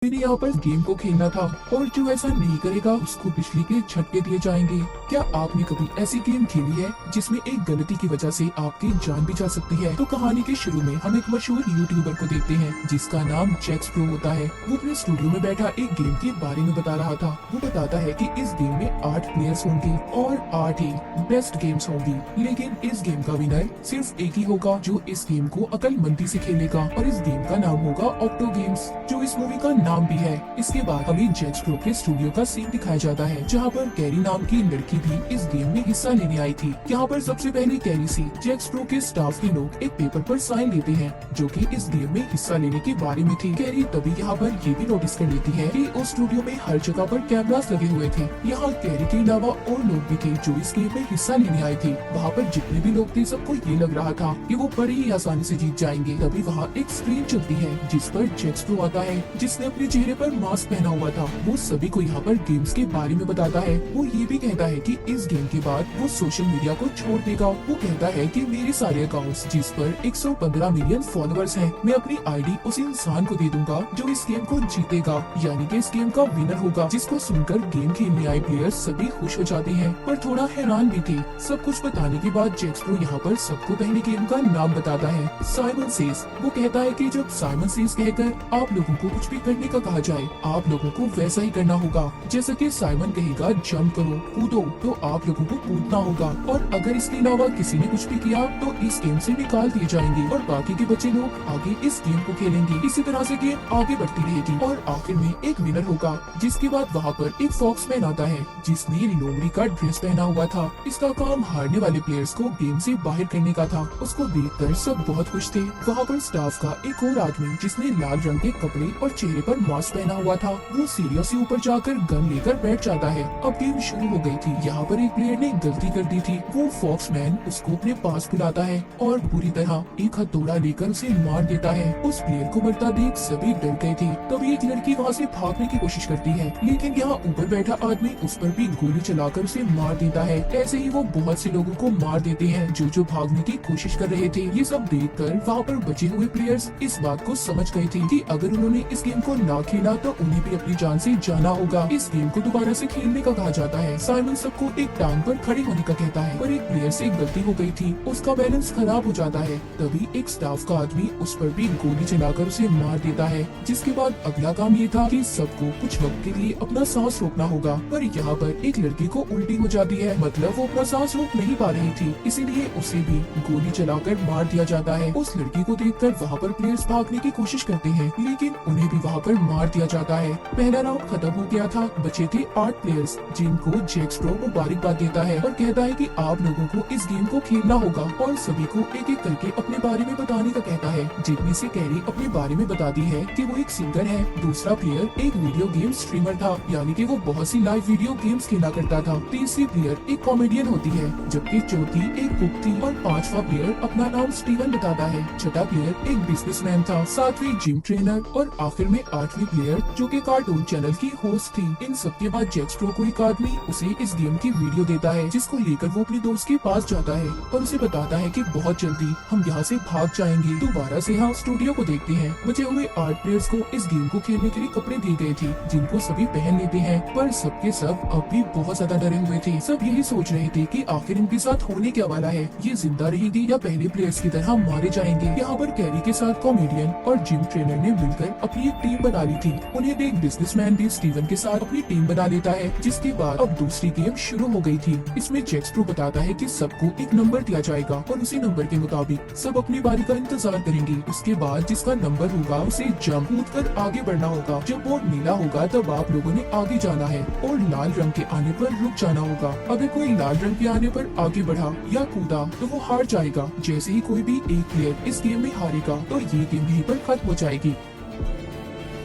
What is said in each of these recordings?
मैंने यहाँ पर गेम को खेलना था और जो ऐसा नहीं करेगा उसको बिजली के झटके दिए जाएंगे। क्या आपने कभी ऐसी गेम खेली है जिसमें एक गलती की वजह से आपकी जान भी जा सकती है? तो कहानी के शुरू में हम एक मशहूर यूट्यूबर को देखते हैं जिसका नाम जैक्स प्रो होता है। वो अपने स्टूडियो में बैठा एक गेम के बारे में बता रहा था। वो बताता है कि इस गेम में 8 प्लेयर्स होंगे और 8 ही बेस्ट गेम्स होंगी, लेकिन इस गेम का विनर सिर्फ एक ही होगा जो इस गेम को अक्लमंदी से खेलेगा और इस गेम का नाम होगा ऑक्टो गेम्स, जो इस मूवी का नाम भी है। इसके बाद हमें जैक्स प्रो के स्टूडियो का सीन दिखाया जाता है जहाँ पर कैरी नाम की लड़की भी इस गेम में हिस्सा लेने आई थी। यहाँ पर सबसे पहले कैरी से जैक्स प्रो के स्टाफ के लोग एक पेपर पर साइन लेते हैं जो कि इस गेम में हिस्सा लेने के बारे में थी। कैरी तभी यहाँ पर ये भी नोटिस कर लेती है कि उस स्टूडियो में हर जगह पर कैमरास लगे हुए थे। यहाँ कैरी के अलावा और लोग भी थे जो इस गेम में हिस्सा लेने आए थे। वहाँ पर जितने भी लोग थे सबको ये लग रहा था कि वो बड़ी ही आसानी से जीत जाएंगे। तभी वहाँ एक स्क्रीन चलती है जिस पर जैक्स प्रो आता है जिसने अपने चेहरे पर मास्क पहना हुआ था। वो सभी को यहाँ पर गेम्स के बारे में बताता है। वो ये भी कहता है कि इस गेम के बाद वो सोशल मीडिया को छोड़ देगा। वो कहता है कि मेरे सारे अकाउंट्स जिस पर 115 मिलियन फॉलोअर्स हैं, मैं अपनी आईडी उस इंसान को दे दूंगा जो इस गेम को जीतेगा, यानी कि इस गेम का विनर होगा। जिसको सुनकर गेम खेलने आए प्लेयर्स सभी खुश हो जाते हैं पर थोड़ा हैरान भी थे। सब कुछ बताने के बाद जैक्स प्रो यहाँ पर सबको पहले गेम का नाम बताता है, साइमन सेज। वो कहता है कि जब साइमन सेज कहकर आप लोगों को कुछ भी करने का कहा जाए, आप लोगों को वैसा ही करना होगा। जैसा कि साइमन कहेगा जंप करो, कूदो, तो आप लोगों को कूदना होगा और अगर इसके अलावा किसी ने कुछ भी किया तो इस गेम से निकाल दिए जाएंगे और बाकी के बच्चे लोग आगे इस गेम को खेलेंगे। इसी तरह से गेम आगे बढ़ती रहेगी और आखिर में एक विनर होगा। जिसके बाद वहाँ पर एक फॉक्समैन आता है जिसने लोमड़ी का ड्रेस पहना हुआ था। इसका काम हारने वाले प्लेयर्स को गेम से बाहर करने का था। उसको देखकर सब बहुत खुश थे। वहाँ पर स्टाफ का एक और आदमी जिसने लाल रंग के कपड़े और चेहरे पर मास्क पहना हुआ था, वो सीढ़ियों से ऊपर जाकर गन लेकर बैठ जाता है। अब गेम शुरू हो गई थी। यहाँ पर एक प्लेयर ने गलती कर दी थी। वो फॉक्समैन उसको अपने पास बुलाता है और बुरी तरह एक हथौड़ा लेकर उसे मार देता है। उस प्लेयर को मरता देख सभी डर गए थे। तभी एक लड़की वहाँ से भागने की कोशिश करती है, लेकिन यहाँ ऊपर बैठा आदमी उस पर भी गोली चलाकर उसे मार देता है। ऐसे ही वो बहुत से लोगों को मार देते हैं जो भागने की कोशिश कर रहे थे। ये सब देखकर वहाँ पर बचे हुए प्लेयर्स इस बात को समझ गए थे कि अगर उन्होंने इस गेम को ना खेला तो उन्हें भी अपनी जान से जाना होगा। इस गेम को दोबारा से खेलने का कहा जाता है। साइमन सबको एक टांग पर खड़े होने का कहता है, पर एक प्लेयर से गलती हो गई थी, उसका बैलेंस खराब हो जाता है। तभी एक स्टाफ का आदमी उस पर भी गोली चलाकर उसे मार देता है। जिसके बाद अगला काम ये था कि सबको कुछ वक्त के लिए अपना सांस रोकना होगा, पर यहाँ पर एक लड़की को उल्टी हो जाती है, मतलब वो अपना सांस रोक नहीं पा रही थी, इसीलिए उसे भी गोली चलाकर मार दिया जाता है। उस लड़की को देखकर वहाँ पर प्लेयर्स भागने की कोशिश करते हैं, लेकिन उन्हें भी वहाँ पर मार दिया जाता है। पहला राउंड खत्म हो गया था। बचे थे 8 प्लेयर्स जिनको जैक्स प्रो मुबारकबाद देता है और कहता है कि आप लोगों को इस गेम को खेलना होगा और सभी को एक एक करके अपने बारे में बताने का कहता है। जिनमें से कैरी अपने बारे में बताती है कि वो एक सिंगर है, दूसरा प्लेयर एक वीडियो गेम स्ट्रीमर था, यानी कि वो बहुत सी लाइव वीडियो गेम्स खेला करता था, तीसरी प्लेयर एक कॉमेडियन होती है, जबकि चौथी एक कुक थी और पांचवा प्लेयर अपना नाम स्टीवन बताता है, छठा प्लेयर एक बिजनेसमैन था, सातवीं जिम ट्रेनर और आखिर में 8वीं प्लेयर जो कि कार्टून चैनल की होस्ट थी। इन सबके बाद जैक्स प्रो को एक आदमी उसे इस गेम की वीडियो देता है जिसको लेकर वो अपने दोस्त के पास जाता है और उसे बताता है कि बहुत जल्दी हम यहाँ से भाग जाएंगे। दोबारा से हम स्टूडियो को देखते हैं। बचे हुए 8 प्लेयर्स को इस गेम को खेलने के लिए कपड़े दिए गए थे जिनको सभी पहन लेते हैं, पर सबके सब अब भी बहुत ज्यादा डरे हुए थे। सब यही सोच रहे थे कि आखिर इनके साथ होने क्या वाला है, ये जिंदा रहेगी या पहले प्लेयर्स की तरह मारे जाएंगे। यहाँ पर कैरी के साथ कॉमेडियन और जिम ट्रेनर ने मिलकर अपनी एक टीम बना ली थी। उन्हें एक बिजनेसमैन भी स्टीवन के साथ अपनी टीम बना लेता है। जिसके बाद अब दूसरी गेम शुरू हो गई थी। इसमें जैक्स प्रो बताता है कि सबको एक नंबर दिया जाएगा और उसी नंबर के मुताबिक सब अपनी बारी का इंतजार करेंगे। उसके बाद जिसका नंबर होगा उसे जंप कूदकर आगे बढ़ना होगा। जब बोर्ड नीला होगा तब आप लोगों ने आगे जाना है और लाल रंग के आने पर रुक जाना होगा। अगर कोई लाल रंग के आने पर आगे बढ़ा या कूदा तो वो हार जाएगा। जैसे ही कोई भी एक प्लेयर इस गेम में हारेगा तो ये गेम यहीं पर खत्म हो जाएगी।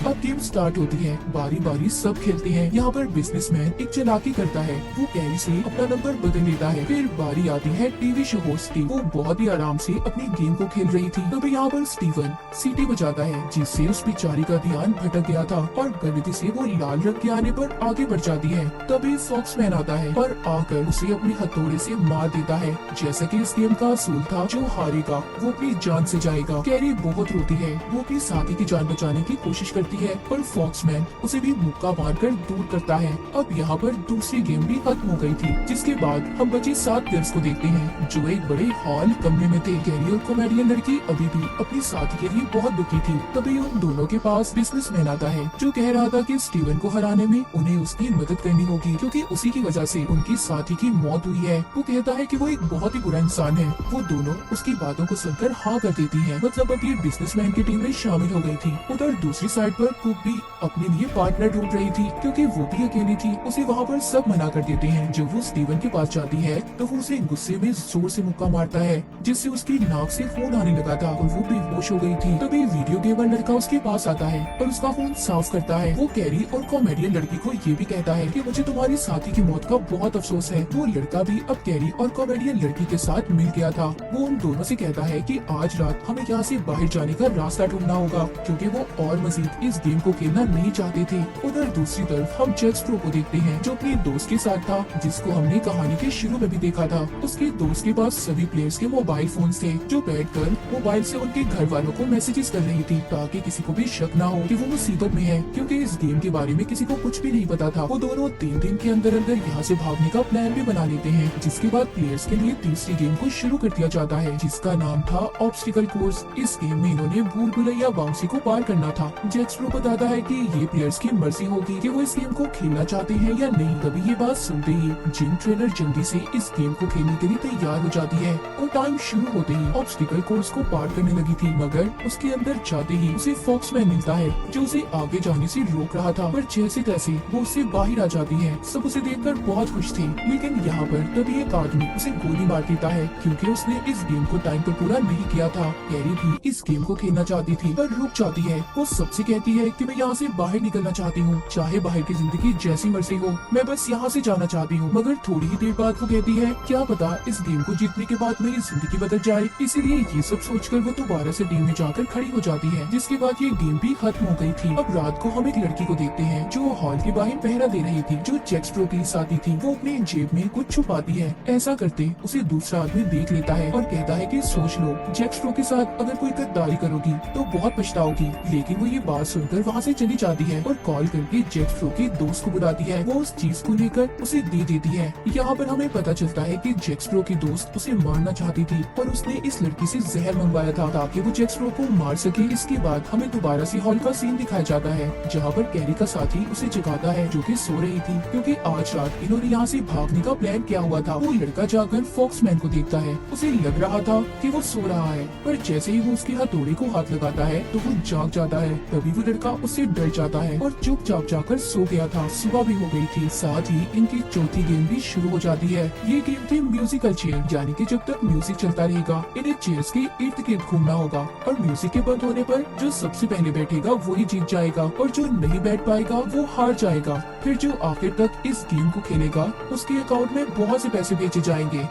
अब गेम स्टार्ट होती है। बारी बारी सब खेलते हैं। यहाँ पर बिजनेसमैन एक चालाकी करता है, वो कैरी से अपना नंबर बदल लेता है। फिर बारी आती है टीवी शो होस्ट की। वो बहुत ही आराम से अपनी गेम को खेल रही थी। तभी यहाँ पर स्टीवन सीटी बजाता है जिससे उस बेचारी का ध्यान भटक गया था और गलती से वो लाल रंग के आने पर आगे बढ़ जाती है। तभी फॉक्समैन आता है और आकर उसे अपने हथौड़े से मार देता है। जैसा कि इस गेम का असूल था, जो हारेगा वो अपनी जान से जाएगा। कैरी बहुत रोती है। वो अपनी साथी की जान बचाने की कोशिश करती जाती है पर फॉक्समैन उसे भी मुक्का मारकर दूर करता है। अब यहाँ पर दूसरी गेम भी खत्म हो गई थी, जिसके बाद हम बचे 7 प्लेयर्स को देखते हैं जो एक बड़े हॉल कमरे में थे। कैरी और कॉमेडियन लड़की अभी भी अपनी साथी के लिए बहुत दुखी थी। तभी उन दोनों के पास बिजनेसमैन आता है जो कह रहा था कि स्टीवन को हराने में उन्हें उसकी मदद करनी होगी, क्योंकि उसी की वजह से उनकी साथी की मौत हुई है। वो कहता है कि वो एक बहुत ही बुरा इंसान है। वो दोनों उसकी बातों को सुनकर हाँ कर देती है। मतलब अब ये बिजनेसमैन की टीम में शामिल हो गई थी। उधर दूसरी साइड पर कुक भी अपने लिए पार्टनर ढूंढ रही थी, क्योंकि वो भी अकेली थी। उसे वहाँ पर सब मना कर देते हैं। जब वो स्टीवन के पास जाती है तो वो उसे गुस्से में जोर से मुक्का मारता है, जिससे उसकी नाक से खून आने लगा था और वो बेहोश हो गई थी। तभी वीडियो गेमर लड़का उसके पास आता है और उसका खून साफ करता है। वो कैरी और कॉमेडियन लड़की को ये भी कहता है कि मुझे तुम्हारी साथी की मौत का बहुत अफसोस है। वो लड़का भी अब कैरी और कॉमेडियन लड़की के साथ मिल गया था। वो उन दोनों से कहता है कि आज रात हमें यहाँ से बाहर जाने का रास्ता ढूंढना होगा, क्योंकि वो और मजीद इस गेम को खेलना नहीं चाहते थे। उधर दूसरी तरफ हम जैक स्प्रो को देखते हैं जो अपने दोस्त के साथ था, जिसको हमने कहानी के शुरू में भी देखा था। उसके दोस्त के पास सभी प्लेयर्स के मोबाइल फोन थे, जो बैठकर मोबाइल से उनके घर वालों को मैसेजेस कर रही थी, ताकि किसी को भी शक ना हो कि वो मुसीबत में है, क्योंकि इस गेम के बारे में किसी को कुछ भी नहीं पता था। वो दोनों 3 दिन के अंदर अंदर यहाँ से भागने का प्लान भी बना लेते हैं, जिसके बाद प्लेयर्स के लिए तीसरी गेम को शुरू कर दिया जाता है, जिसका नाम था ऑब्स्टिकल कोर्स। इस गेम में इन्होंने भूल भुलैया बाउंसी को पार करना था। जैक स्प्रो बताता है कि ये प्लेयर्स की मर्जी होगी कि वो इस गेम को खेलना चाहते हैं या नहीं। तभी ये बात सुनते ही जिम ट्रेनर जल्दी से इस गेम को खेलने के लिए तैयार हो जाती है और टाइम शुरू होते ही ऑब्स्टिकल कोर्स को पार करने लगी थी, मगर उसके अंदर जाते ही उसे फॉक्समैन मिलता है जो उसे आगे जाने से रोक रहा था। पर जैसे तैसे वो उससे बाहर आ जाती है। सब उसे देखकर बहुत खुश थे, लेकिन यहाँ पर तभी एक आदमी उसे गोली मार देता है, क्योंकि उसने इस गेम को टाइम पर पूरा नहीं किया था। कैरी भी इस गेम को खेलना चाहती थी पर रुक जाती है। वो सबसे कहती है कि मैं यहाँ से बाहर निकलना चाहती हूँ, चाहे बाहर की जिंदगी जैसी मर्जी हो, मैं बस यहाँ से जाना चाहती हूँ। मगर थोड़ी ही देर बाद वो कहती है क्या पता इस गेम को जीतने के बाद मेरी जिंदगी बदल जाए। इसीलिए ये सब सोचकर वो दोबारा से टीम में जाकर खड़ी हो जाती है, जिसके बाद ये गेम भी खत्म हो गई थी। अब रात को हम एक लड़की को देखते हैं जो हॉल के बाहर पहरा दे रही थी, जो जैक स्प्रो के साथी थी। वो अपनी जेब में कुछ छुपाती है। ऐसा करते उसे दूसरा आदमी देख लेता है और कहता है कि सोच लो, जैक स्प्रो के साथ अगर कोई गद्दारी करोगी तो बहुत पछताओगी। लेकिन वो ये बात सुनकर वहाँ से चली जाती है और कॉल करके जैक स्प्रो के दोस्त को बुलाती है। वो उस चीज को लेकर उसे दे देती है। यहाँ पर हमें पता चलता है कि जैक स्प्रो की दोस्त उसे मारना चाहती थी और उसने इस लड़की से जहर मंगवाया था ताकि वो जैक स्प्रो को मार सके। इसके बाद हमें दोबारा से हॉल का सीन दिखाया जाता है, जहाँ पर कैरी का साथी उसे जगाता है जो कि सो रही थी, क्योंकि आज रात इन्होंने यहाँ से भागने का प्लान किया हुआ था। वो लड़का जाकर फॉक्समैन को देखता है। उसे लग रहा था कि वो सो रहा है, पर जैसे ही वो उसके हथौड़े को हाथ लगाता है तो वो जाग जाता है। तभी वो लड़का उससे डर जाता है और चुपचाप जाकर सो गया था। सुबह भी हो गई थी। साथ ही इनकी चौथी गेम भी शुरू हो जाती है। ये गेम थी म्यूजिकल चेयर, यानी कि जब तक म्यूजिक चलता रहेगा इन्हें चेयर्स के इर्द गिर्द घूमना होगा और म्यूजिक के बंद होने पर जो सबसे पहले बैठेगा वही जीत जाएगा और जो नहीं बैठ पाएगा वो हार जाएगा। फिर जो आखिर तक इस गेम को खेलेगा उसके अकाउंट में बहुत से पैसे भेजे जाएंगे।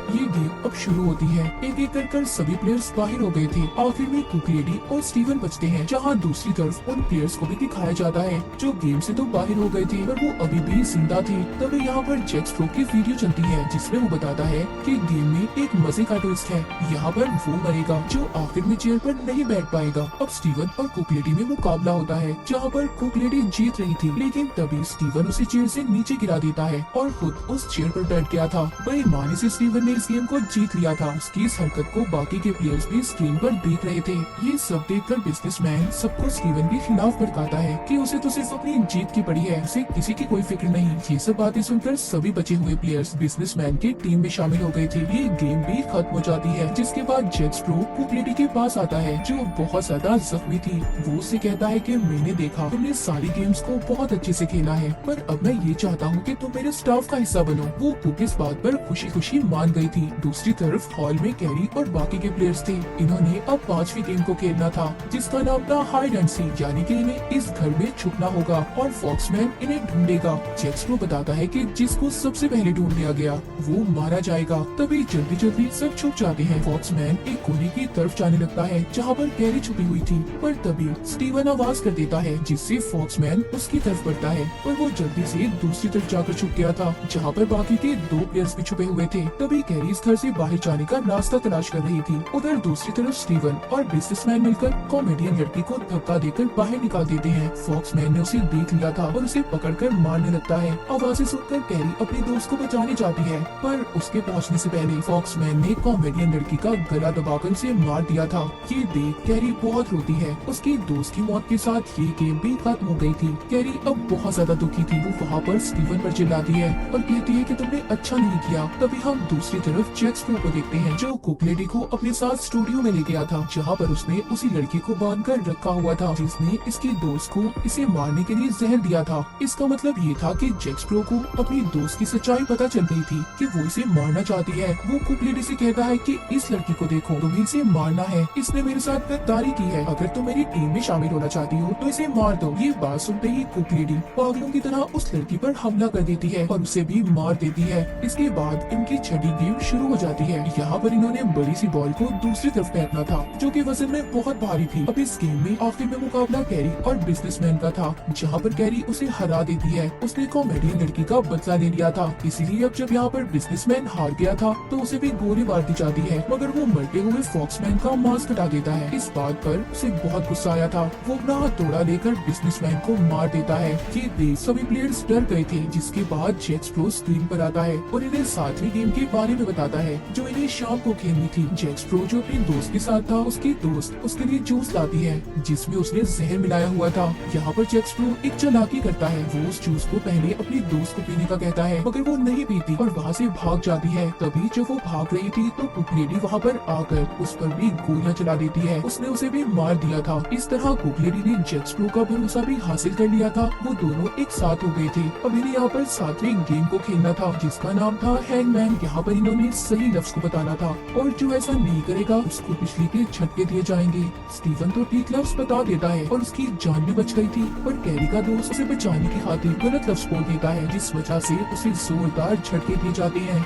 ये गेम अब शुरू होती है। एक एक कर सभी प्लेयर्स बाहर हो गए थे। आखिर में कुक लेडी और स्टीवन बचते हैं, जहाँ दूसरी तरफ उन प्लेयर्स को भी दिखाया जाता है जो गेम से तो बाहर हो गए थे पर वो अभी भी जिंदा थे। तभी यहाँ पर जैक स्प्रो की वीडियो चलती है जिसमें वो बताता है कि गेम में एक मजे का ट्विस्ट है। यहाँ पर वो मरेगा जो आखिर में चेयर पर नहीं बैठ पाएगा। अब स्टीवन और कुक लेडी में मुकाबला होता है, जहाँ पर कुक लेडी जीत रही थी, लेकिन तभी स्टीवन उसे चेयर से नीचे गिरा देता है और खुद उस चेयर पर बैठ गया था। बेईमानी से स्टीवन ने इस गेम को जीत लिया था। उसकी इस हरकत को बाकी के प्लेयर्स भी स्क्रीन पर देख रहे थे। ये सब देखकर बिजनेसमैन सबको स्टीवन के खिलाफ भड़काता है कि उसे तो सिर्फ अपनी जीत की पड़ी है, उसे किसी की कोई फिक्र नहीं। ये सब बातें सुनकर सभी बचे हुए प्लेयर्स बिजनेसमैन की टीम में शामिल हो गए थे। ये गेम भी खत्म हो जाती है, जिसके बाद जैक स्प्रो कुक लेडी के पास आता है जो बहुत ज्यादा जख्मी थी। वो उससे कहता है कि मैंने देखा तुमने सारी गेम्स को बहुत अच्छे से खेला है, पर अब मैं ये चाहता हूँ कि तुम मेरे स्टाफ का हिस्सा बनो। वो कुक इस बात पर खुशी खुशी मान गई थी। दूसरी तरफ हॉल में कैरी और बाकी के प्लेयर्स थे। इन्होंने अब 5वीं गेम को खेलना था जिसका नाम था हाइड एंड सीक, यानी कि इन्हें इस घर में छुपना होगा और फॉक्समैन इन्हें ढूंढेगा। जैक स्प्रो बताता है कि जिसको सबसे पहले ढूंढ लिया गया वो मारा जाएगा। तभी जल्दी जल्दी सब छुप जाते हैं। फॉक्समैन एक कोने की तरफ जाने लगता है जहाँ पर कैरी छुपी हुई थी, पर तभी स्टीवन आवाज कर देता है जिससे फॉक्समैन उसकी तरफ बढ़ता है, पर वो जल्दी से दूसरी तरफ जाकर छुप गया था जहाँ पर बाकी के 2 प्लेयर्स भी छुपे हुए थे। तभी कैरी कैरी इस घर से बाहर जाने का रास्ता तलाश कर रही थी। उधर दूसरी तरफ स्टीवन और बिजनेसमैन मिलकर कॉमेडियन लड़की को धक्का देकर बाहर निकाल देते हैं। फॉक्समैन ने उसे देख लिया था और उसे पकड़कर मारने लगता है। आवाजें सुनकर कैरी अपने दोस्त को बचाने जाती है, पर उसके पहुंचने से पहले फॉक्समैन ने कॉमेडियन लड़की का गला दबाकर उसे मार दिया था। ये देख कैरी बहुत रोती है। उसकी दोस्त की मौत के साथ ये गेम भी खत्म हो गई थी। कैरी अब बहुत ज्यादा दुखी थी। वो वहाँ पर स्टीवन पर चिल्लाती है और कहती है कि तुमने अच्छा नहीं किया। तभी हम दूसरी तरफ जैक स्प्रो को देखते हैं, जो कुक लेडी को अपने साथ स्टूडियो में ले गया था, जहाँ पर उसने उसी लड़की को बांध कर रखा हुआ था जिसने इसकी दोस्त को इसे मारने के लिए जहर दिया था। इसका मतलब ये था कि जैक स्प्रो को अपनी दोस्त की सच्चाई पता चल गई थी कि वो इसे मारना चाहती है। वो कुक लेडी से कहता है कि इस लड़की को देखो, तुम्हें इसे मारना है, इसने मेरे साथ गद्दारी की है। अगर तुम मेरी टीम में शामिल होना चाहती हो तो इसे मार दो। ये बात सुनते ही कुक लेडी पागलों की तरह उस लड़की पर हमला कर देती है और उसे भी मार देती है। इसके बाद इनकी छठी गेम शुरू हो जाती है। यहाँ पर इन्होंने बड़ी सी बॉल को दूसरी तरफ फेंकना था, जो कि वजन में बहुत भारी थी। अब इस गेम में आखिर में मुकाबला कैरी और बिजनेसमैन का था, जहाँ पर कैरी उसे हरा देती है। उसने कॉमेडियन लड़की का बदला ले लिया था, इसीलिए अब जब यहाँ पर बिजनेसमैन हार गया था तो उसे भी गोली मार दी जाती है, मगर वो मरते हुए फॉक्समैन का मास्क हटा देता है। इस बात पर उसे बहुत गुस्सा आया था। वो अपना हथौड़ा लेकर बिजनेसमैन को मार देता है। ये देख सभी प्लेयर्स डर गए थे, जिसके बाद जैक स्प्रो स्क्रीन पर आता है और इन्हें सातवीं गेम के बारे में बताता है, जो इन्हें शाम को खेलनी थी। जैक स्प्रो जो अपने दोस्त के साथ था, उसकी दोस्त उसके लिए जूस लाती है जिसमें उसने जहर मिलाया हुआ था। यहाँ पर जैक स्प्रो एक चालाकी करता है। वो उस जूस को पहले अपनी दोस्त को पीने का कहता है, मगर वो नहीं पीती और वहाँ से भाग जाती है। तभी जब वो भाग रही थी तो कुक लेडी वहाँ पर आकर उस पर भी गोलियां चला देती है। उसने उसे भी मार दिया था। इस तरह कुक लेडी ने जैक स्प्रो का भरोसा भी हासिल कर लिया था। वो दोनों एक साथ हो गए थे। अब इन्हें यहाँ पर सातवीं गेम को खेलना था, जिसका नाम था हैंगमैन। यहाँ पर इन्होंने सही लफ्ज को बताना था और जो ऐसा नहीं करेगा उसको बिजली के झटके दिए जाएंगे। स्टीवन तो ठीक लफ्ज बता देता है और उसकी जान भी बच गई थी, पर कैरी का दोस्त उसे बचाने की खातिर गलत लफ्ज बोल देता है, जिस वजह से उसे जोरदार झटके दिए जाते हैं।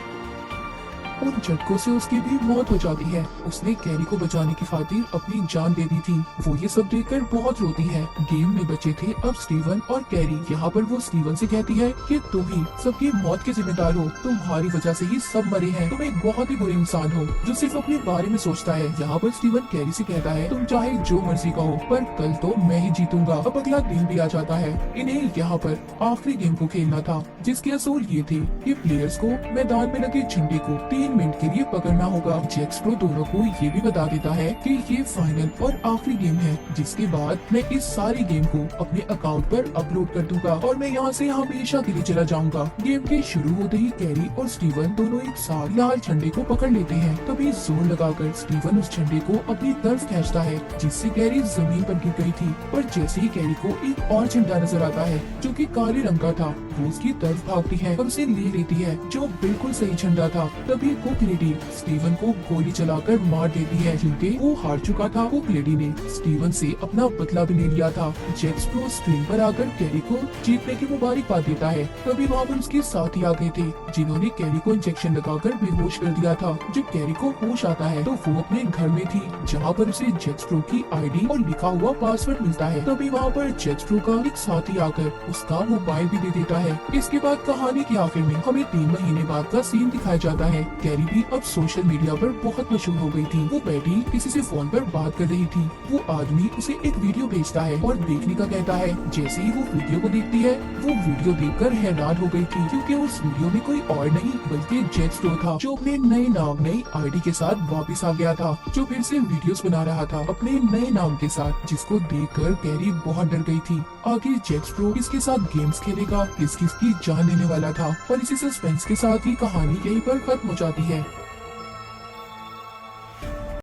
उन झटकों से उसकी भी मौत हो जाती है। उसने कैरी को बचाने की खातिर अपनी जान दे दी थी। वो ये सब देखकर बहुत रोती है। गेम में बचे थे अब स्टीवन और कैरी। यहाँ पर वो स्टीवन से कहती है कि तुम ही सबकी मौत के जिम्मेदार हो, तुम्हारी वजह से ही सब मरे हैं, तुम एक बहुत ही बुरे इंसान हो जो सिर्फ अपने बारे में सोचता है। यहाँ पर स्टीवन कैरी से कहता है, तुम चाहे जो मर्जी कहो, पर कल तो मैं ही जीतूंगा। अब अगला दिन भी आ जाता है। इन्हें यहाँ पर आखिरी गेम को खेलना था, जिसके असूल ये थे कि प्लेयर्स को मैदान में लगे झंडे को 3 मिनट के लिए पकड़ना होगा। जैक स्प्रो दोनों को ये भी बता देता है कि ये फाइनल और आखिरी गेम है, जिसके बाद मैं इस सारी गेम को अपने अकाउंट पर अपलोड कर दूंगा और मैं यहाँ से हमेशा के लिए चला जाऊंगा। गेम के शुरू होते ही कैरी और स्टीवन दोनों एक साथ लाल झंडे को पकड़ लेते हैं। तभी जोर लगाकर स्टीवन उस झंडे को अपनी तरफ खींचता है, जिससे कैरी जमीन पर गिर गई थी। पर जैसे ही कैरी को एक और झंडा नजर आता है जो कि काले रंग का था, वो उसकी तरफ भागती है और उसे ले लेती है, जो बिल्कुल सही झंडा था। तभी कुक लेडी स्टीवन को गोली चलाकर मार देती है, क्योंकि वो हार चुका था। कुक लेडी ने स्टीवन से अपना बदला भी ले लिया था। जैक स्प्रो स्क्रीन पर आकर कैरी को जीतने की मुबारकबाद देता है। तभी वहाँ पर उसके साथी आ गए थे, जिन्होंने कैरी को इंजेक्शन लगाकर बेहोश कर दिया था। जब कैरी को होश आता है तो वो अपने घर में थी, जहाँ पर उसे जैक स्प्रो की आईडी और लिखा हुआ पासवर्ड मिलता है। तभी वहाँ पर जैक स्प्रो का एक साथी आकर उसका मोबाइल भी दे देता है। इसके बाद कहानी के आखिर में हमें 3 महीने बाद का सीन दिखाया जाता है। कैरी भी अब सोशल मीडिया पर बहुत मशहूर हो गई थी। वो बैठी किसी से फोन पर बात कर रही थी। वो आदमी उसे एक वीडियो भेजता है और देखने का कहता है। जैसे ही वो वीडियो को देखती है, वो वीडियो देखकर हैरान हो गई थी, क्योंकि उस वीडियो में कोई और नहीं बल्कि जैक स्प्रो था, जो अपने नए नाम नई आईडी के साथ वापस आ गया था, जो फिर से वीडियोस बना रहा था अपने नए नाम के साथ, जिसको देखकर कैरी बहुत डर गई थी। आगे जैक स्प्रो किसके साथ गेम्स खेलेगा, किस किस की जान लेने वाला था, और इसी सस्पेंस के साथ ही कहानी यहीं पर खत्म हो जाती है।